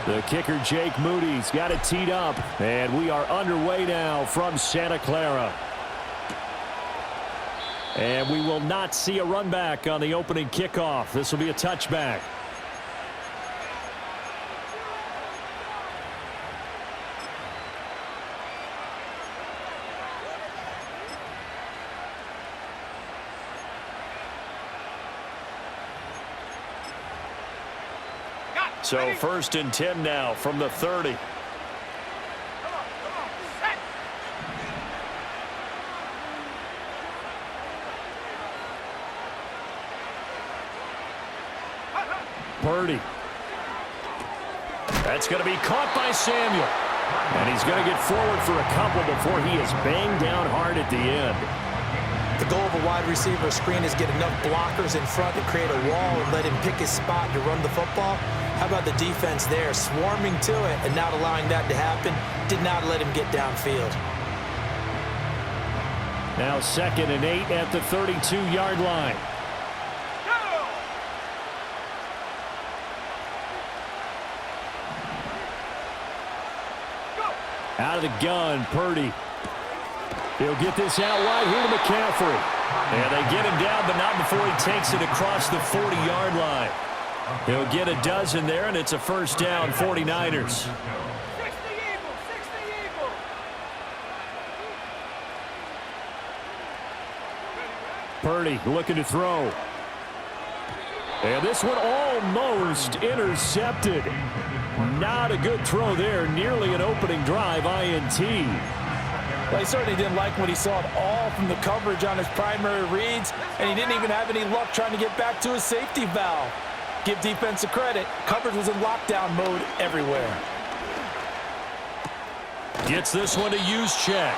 The kicker, Jake Moody's got it teed up, and we are underway now from Santa Clara. And we will not see a run back on the opening kickoff. This will be a touchback. So 1st and 10 now from the 30. Purdy. That's going to be caught by Samuel. And he's going to get forward for a couple before he is banged down hard at the end. The goal of a wide receiver screen is get enough blockers in front to create a wall and let him pick his spot to run the football. How about the defense there, swarming to it and not allowing that to happen? Did not let him get downfield. Now 2nd and 8 at the 32-yard line. Out of the gun, Purdy. He'll get this out wide here to McCaffrey. And they get him down, but not before he takes it across the 40-yard line. He'll get a dozen there, and it's a first down, 49ers. Purdy looking to throw. And this one almost intercepted. Not a good throw there. Nearly an opening drive INT. Well, he certainly didn't like what he saw at all from the coverage on his primary reads, and he didn't even have any luck trying to get back to his safety valve. Give defense a credit. Coverage was in lockdown mode everywhere. Gets this one to Juszczyk.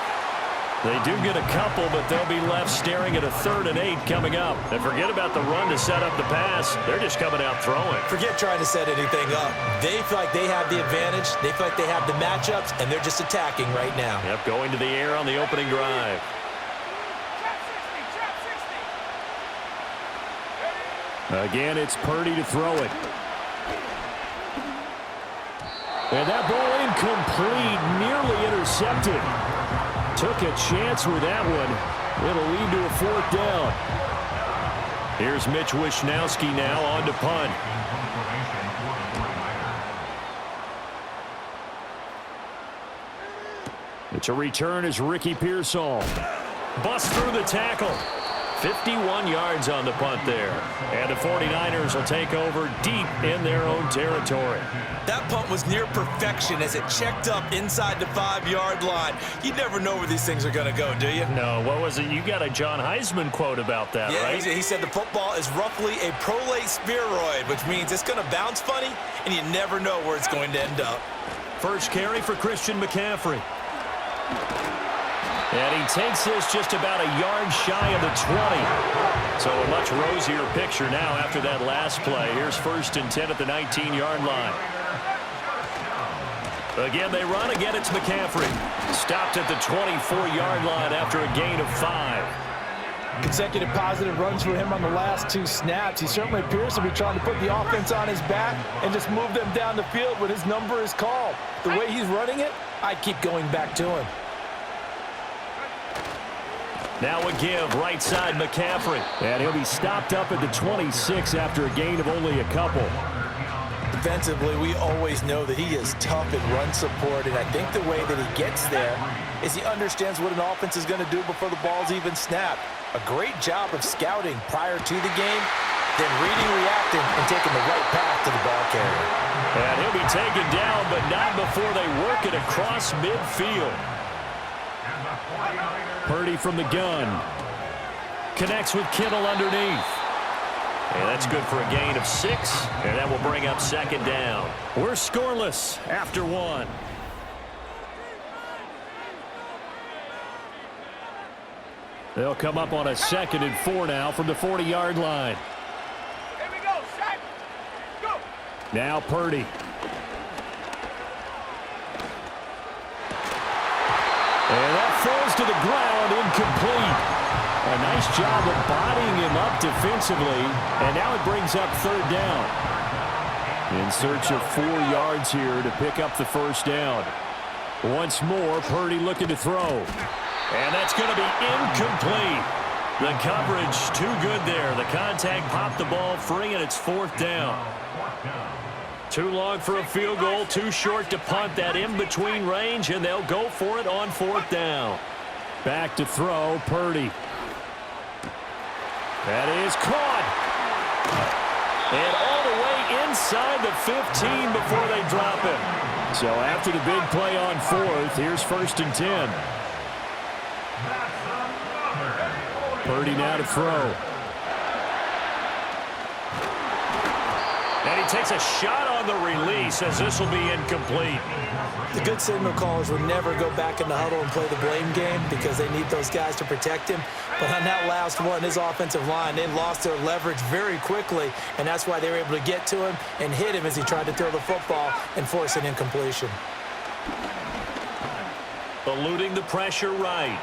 They do get a couple, but they'll be left staring at a 3rd and 8 coming up. And forget about the run to set up the pass. They're just coming out throwing. Forget trying to set anything up. They feel like they have the advantage. They feel like they have the matchups, and they're just attacking right now. Yep, going to the air on the opening drive. Again, it's Purdy to throw it. And that ball incomplete, nearly intercepted. Took a chance with that one. It'll lead to a 4th down. Here's Mitch Wishnowsky now on to punt. It's a return as Ricky Pearsall. Busts through the tackle. 51 yards on the punt there. And the 49ers will take over deep in their own territory. That punt was near perfection as it checked up inside the 5-yard line. You never know where these things are going to go, do you? No, what was it? You got a John Heisman quote about that, right? He said the football is roughly a prolate spheroid, which means it's going to bounce funny, and you never know where it's going to end up. First carry for Christian McCaffrey. And he takes this just about a yard shy of the 20. So a much rosier picture now after that last play. Here's 1st and 10 at the 19-yard line. Again, they run. Again, it's McCaffrey. Stopped at the 24-yard line after a gain of 5. Consecutive positive runs for him on the last 2 snaps. He certainly appears to be trying to put the offense on his back and just move them down the field when his number is called. The way he's running it, I'd keep going back to him. Now a give, right side McCaffrey. And he'll be stopped up at the 26 after a gain of only a couple. Defensively, we always know that he is tough in run support, and I think the way that he gets there is he understands what an offense is going to do before the ball's even snapped. A great job of scouting prior to the game, then reading, reacting, and taking the right path to the ball carrier. And he'll be taken down, but not before they work it across midfield. Purdy from the gun. Connects with Kittle underneath. And that's good for a gain of 6. And that will bring up 2nd down. We're scoreless after 1. They'll come up on a 2nd and 4 now from the 40-yard line. Here we go, set, go. Now Purdy. And that falls to the ground, incomplete. A nice job of bodying him up defensively, and now it brings up third down. In search of 4 yards here to pick up the first down. Once more, Purdy looking to throw. And that's going to be incomplete. The coverage too good there. The contact popped the ball free, and it's fourth down. Too long for a field goal, too short to punt. That in-between range, and they'll go for it on fourth down. Back to throw, Purdy. That is caught. And all the way inside the 15 before they drop him. So after the big play on fourth, here's first and 10. Purdy now to throw. And he takes a shot on the release as this will be incomplete. The good signal callers will never go back in the huddle and play the blame game because they need those guys to protect him. But on that last one, his offensive line, they lost their leverage very quickly, and that's why they were able to get to him and hit him as he tried to throw the football and force an incompletion. Eluding the pressure right.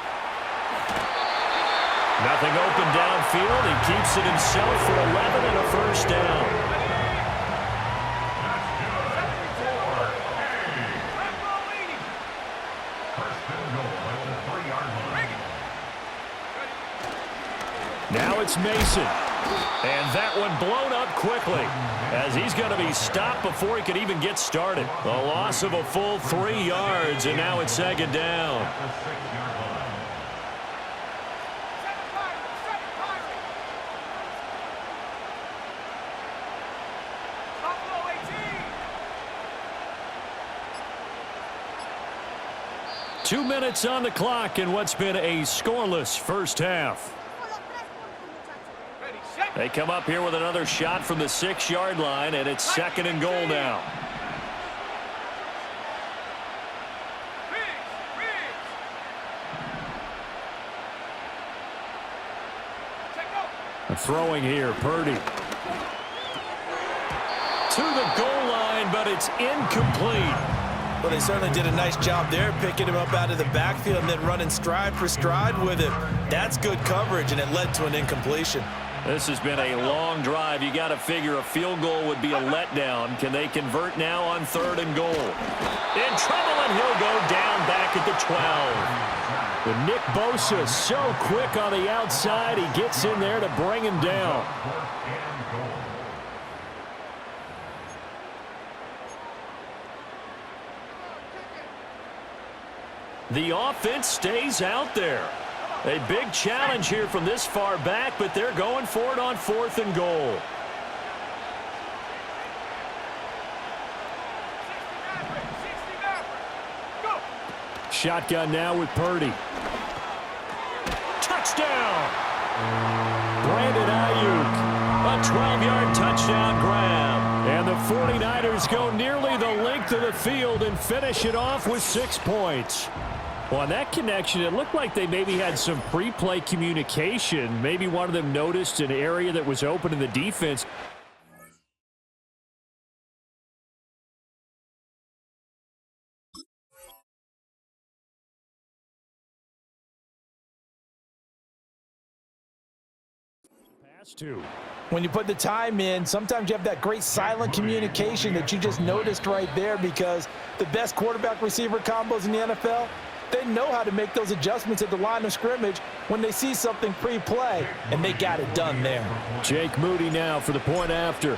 Nothing open downfield. He keeps it himself for 11 and a first down. Now it's Mason. And that one blown up quickly as he's going to be stopped before he could even get started. A loss of a full 3 yards, and now it's second down. Two minutes on the clock in what's been a scoreless first half. They come up here with another shot from the 6-yard line, and it's second and goal now. Throwing here, Purdy. To the goal line, but it's incomplete. Well, they certainly did a nice job there, picking him up out of the backfield and then running stride for stride with him. That's good coverage, and it led to an incompletion. This has been a long drive. You got to figure a field goal would be a letdown. Can they convert now on third and goal? In trouble, and he'll go down back at the 12. But Nick Bosa so quick on the outside, he gets in there to bring him down. The offense stays out there. A big challenge here from this far back, but they're going for it on fourth and goal. Shotgun now with Purdy. Touchdown! Brandon Ayuk. A 12-yard touchdown grab. And the 49ers go nearly the length of the field and finish it off with 6 points. Well, on that connection, it looked like they maybe had some pre-play communication. Maybe one of them noticed an area that was open in the defense. Pass to. When you put the time in, sometimes you have that great silent communication that you just noticed right there, because the best quarterback-receiver combos in the NFL, they know how to make those adjustments at the line of scrimmage when they see something pre-play, and they got it done there. Jake Moody now for the point after.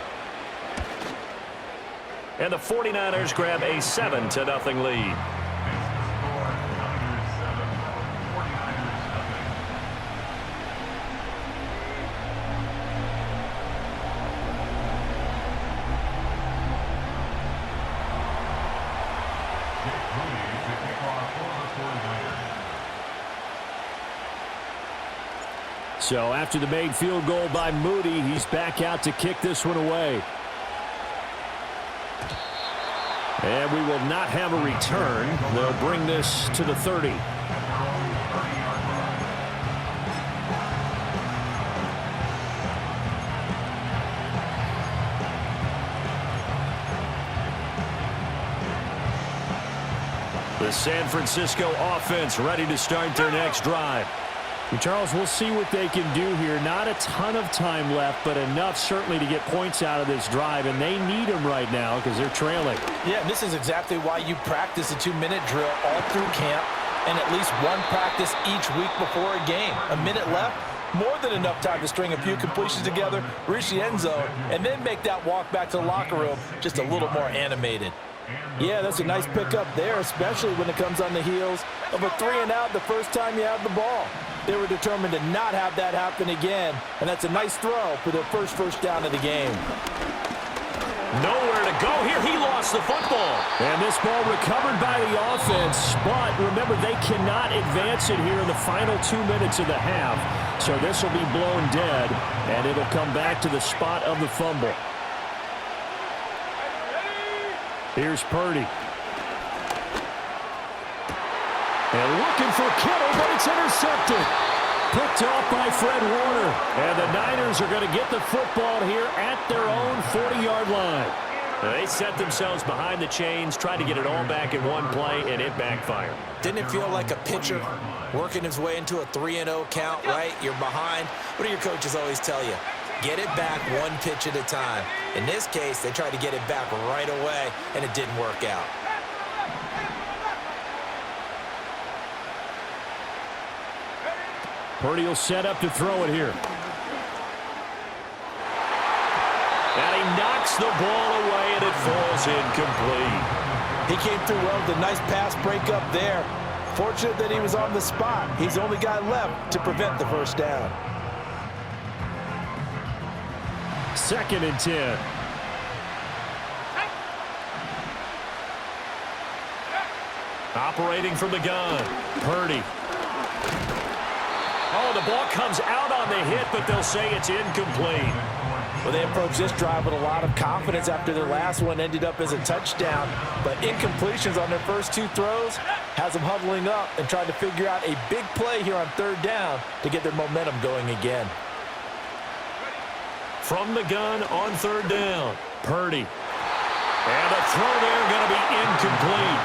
And the 49ers grab a 7-0 lead. So after the made field goal by Moody, he's back out to kick this one away. And we will not have a return. They'll bring this to the 30. The San Francisco offense ready to start their next drive. And Charles, we'll see what they can do here. Not a ton of time left, but enough certainly to get points out of this drive, and they need them right now because they're trailing. Yeah, and this is exactly why you practice a 2-minute drill all through camp and at least one practice each week before a game. A minute left, more than enough time to string a few completions together, reach the end zone, and then make that walk back to the locker room just a little more animated. Yeah, that's a nice pickup there, especially when it comes on the heels of a 3-and-out the first time you have the ball. They were determined to not have that happen again, and that's a nice throw for their first down of the game. Nowhere to go here. He lost the football. And this ball recovered by the offense, but remember, they cannot advance it here in the final 2 minutes of the half. So this will be blown dead, and it'll come back to the spot of the fumble. Here's Purdy. And looking for Kittle, but it's intercepted. Picked off by Fred Warner. And the Niners are going to get the football here at their own 40-yard line. They set themselves behind the chains, tried to get it all back in one play, and it backfired. Didn't it feel like a pitcher working his way into a 3-0 count, right? You're behind. What do your coaches always tell you? Get it back one pitch at a time. In this case, they tried to get it back right away, and it didn't work out. Purdy will set up to throw it here. And he knocks the ball away, and it falls incomplete. He came through well with a nice pass breakup there. Fortunate that he was on the spot. He's the only guy left to prevent the first down. 2nd and 10. Operating from the gun. Purdy. Oh, the ball comes out on the hit, but they'll say it's incomplete. Well, they approached this drive with a lot of confidence after their last one ended up as a touchdown. But incompletions on their first 2 throws has them huddling up and trying to figure out a big play here on 3rd down to get their momentum going again. From the gun on 3rd down, Purdy. And the throw there going to be incomplete.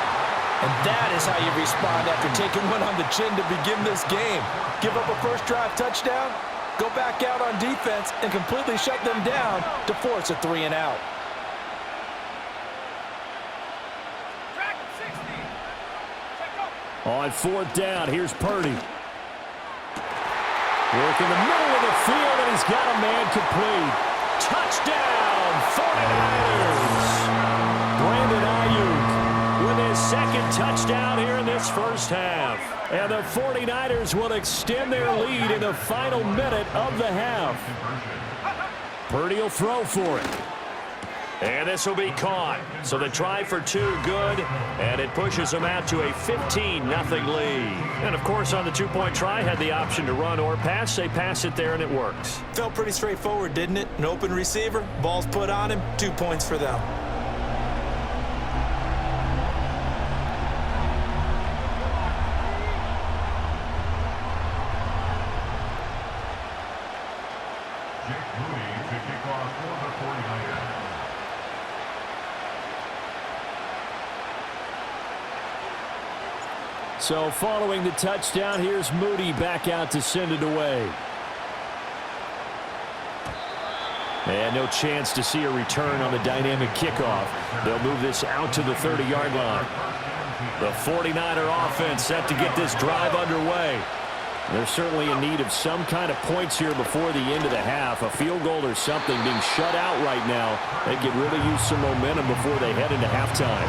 And that is how you respond after taking one on the chin to begin this game. Give up a first drive touchdown, go back out on defense, and completely shut them down to force a 3-and-out. On 4th down, here's Purdy. Work in the middle of the field, and he's got a man complete. Touchdown, 49ers! Brandon Ayuk with his 2nd touchdown here in this first half. And the 49ers will extend their lead in the final minute of the half. Purdy will throw for it. And this will be caught. So the try for 2 good, and it pushes them out to a 15-0 lead. And, of course, on the 2-point try, had the option to run or pass. They pass it there, and it works. Felt pretty straightforward, didn't it? An open receiver, ball's put on him, 2 points for them. So following the touchdown, here's Moody back out to send it away. And no chance to see a return on the dynamic kickoff. They'll move this out to the 30-yard line. The 49er offense set to get this drive underway. They're certainly in need of some kind of points here before the end of the half. A field goal or something being shut out right now. They could really use some momentum before they head into halftime.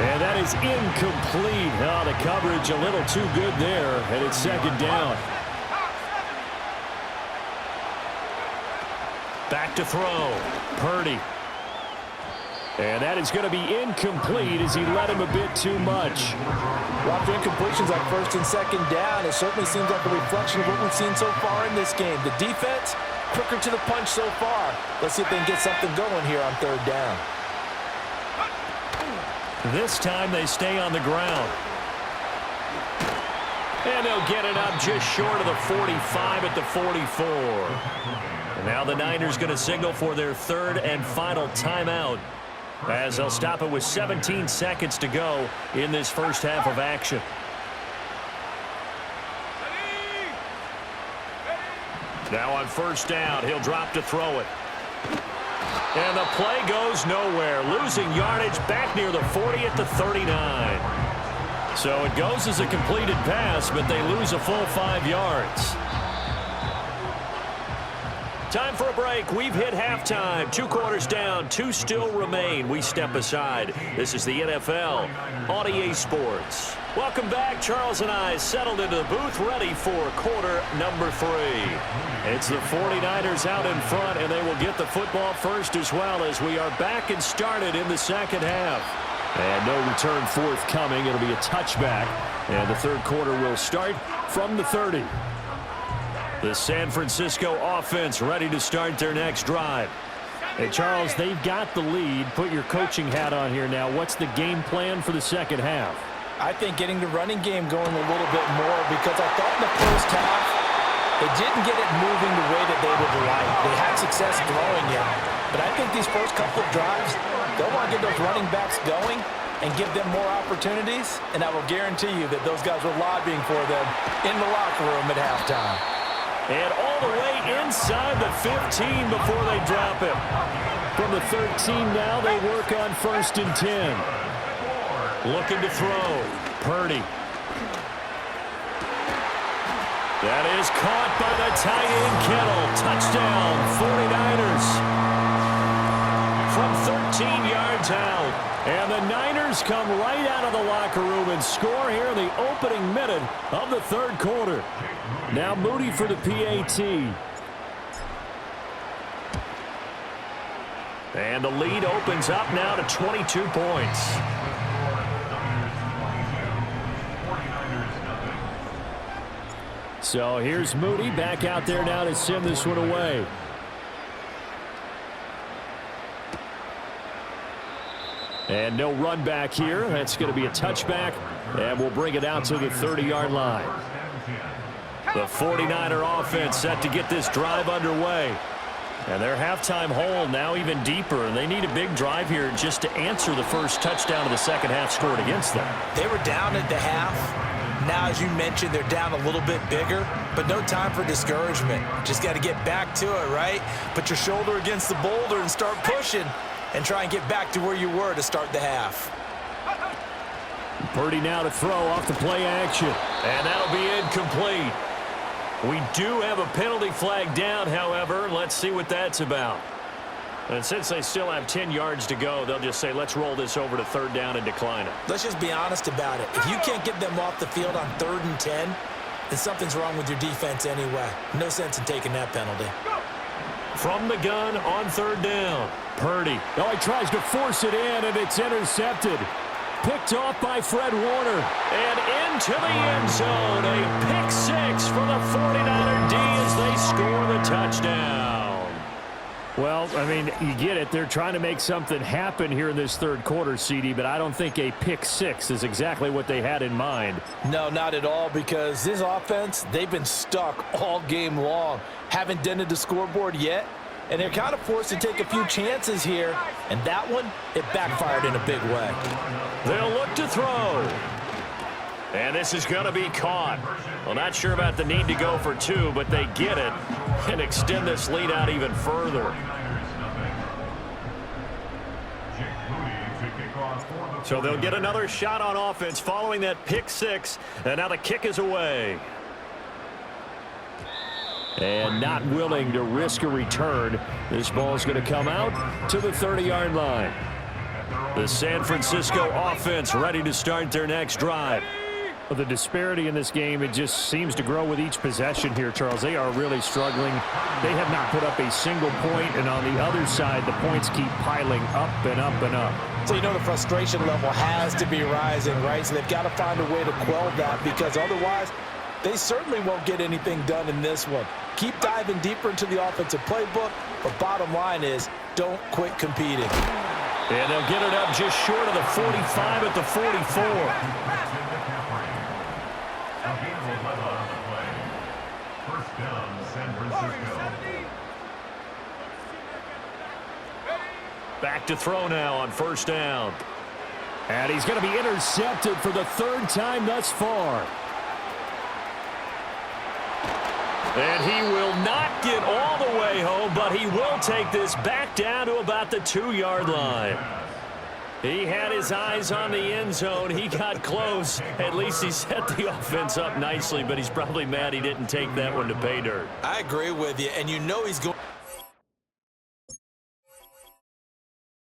And that is incomplete. Oh, the coverage a little too good there, and it's 2nd down. Back to throw. Purdy. And that is going to be incomplete as he let him a bit too much. Well, after incompletions on 1st and 2nd down, it certainly seems like a reflection of what we've seen so far in this game. The defense, quicker to the punch so far. Let's see if they can get something going here on 3rd down. This time they stay on the ground. And they'll get it up just short of the 45 at the 44. And now the Niners going to signal for their 3rd and final timeout, as they'll stop it with 17 seconds to go in this first half of action. Now on first down, he'll drop to throw it. And the play goes nowhere. Losing yardage back near the 40 at the 39. So it goes as a completed pass, but they lose a full 5 yards. Time for a break. We've hit halftime. 2 quarters down. 2 still remain. We step aside. This is the NFL on EA Sports. Welcome back. Charles and I settled into the booth, ready for quarter number 3. It's the 49ers out in front, and they will get the football first as well as we are back and started in the second half. And no return forthcoming. It'll be a touchback, and the third quarter will start from the 30. The San Francisco offense ready to start their next drive. Hey, Charles, they've got the lead. Put your coaching hat on here now. What's the game plan for the second half? I think getting the running game going a little bit more, because I thought in the first half they didn't get it moving the way that they would like. They had success throwing it, but I think these first couple of drives, they'll want to get those running backs going and give them more opportunities, and I will guarantee you that those guys were lobbying for them in the locker room at halftime. And all the way inside the 15 before they drop it. From the 13 now, they work on 1st and 10. Looking to throw. Purdy. That is caught by the tight end Kittle. Touchdown, 49ers. From 13 yards out. And the Niners come right out of the locker room and score here in the opening minute of the third quarter. Now Moody for the PAT. And the lead opens up now to 22 points. So here's Moody back out there now to send this one away. And no run back here. That's going to be a touchback. And we'll bring it out to the 30-yard line. The 49er offense set to get this drive underway. And their halftime hole now even deeper. And they need a big drive here just to answer the first touchdown of the second half scored against them. They were down at the half. Now, as you mentioned, they're down a little bit bigger, but no time for discouragement. Just got to get back to it, right? Put your shoulder against the boulder and start pushing and try and get back to where you were to start the half. Purdy now to throw off the play action. And that'll be incomplete. We do have a penalty flag down, however. Let's see what that's about. And since they still have 10 yards to go, they'll just say, let's roll this over to third down and decline it. Let's just be honest about it. If you can't get them off the field on 3rd and 10, then something's wrong with your defense anyway. No sense in taking that penalty. From the gun on third down, Purdy. Oh, he tries to force it in, and it's intercepted. Picked off by Fred Warner. And into the end zone. A pick 6 for the 49er D as they score the touchdown. Well, I mean, you get it. They're trying to make something happen here in this third quarter, CD, but I don't think a pick 6 is exactly what they had in mind. No, not at all, because this offense, they've been stuck all game long. Haven't dented the scoreboard yet, and they're kind of forced to take a few chances here, and that one, it backfired in a big way. They'll look to throw. And this is going to be caught. Well, not sure about the need to go for 2, but they get it and extend this lead out even further. So they'll get another shot on offense following that pick 6, and now the kick is away. And not willing to risk a return. This ball is going to come out to the 30-yard line. The San Francisco offense ready to start their next drive. Well, the disparity in this game, it just seems to grow with each possession here, Charles. They are really struggling. They have not put up a single point, and on the other side, the points keep piling up and up and up. So you know the frustration level has to be rising, right? So they've got to find a way to quell that, because otherwise they certainly won't get anything done in this one. Keep diving deeper into the offensive playbook, but bottom line is don't quit competing. And they'll get it up just short of the 45 at the 44. Back to throw now on first down. And he's going to be intercepted for the 3rd time thus far. And he will not make it all the way home, but he will take this back down to about the 2-yard line. He had his eyes on the end zone. He got close. At least he set the offense up nicely, but he's probably mad he didn't take that one to pay dirt. I agree with you, and you know he's going...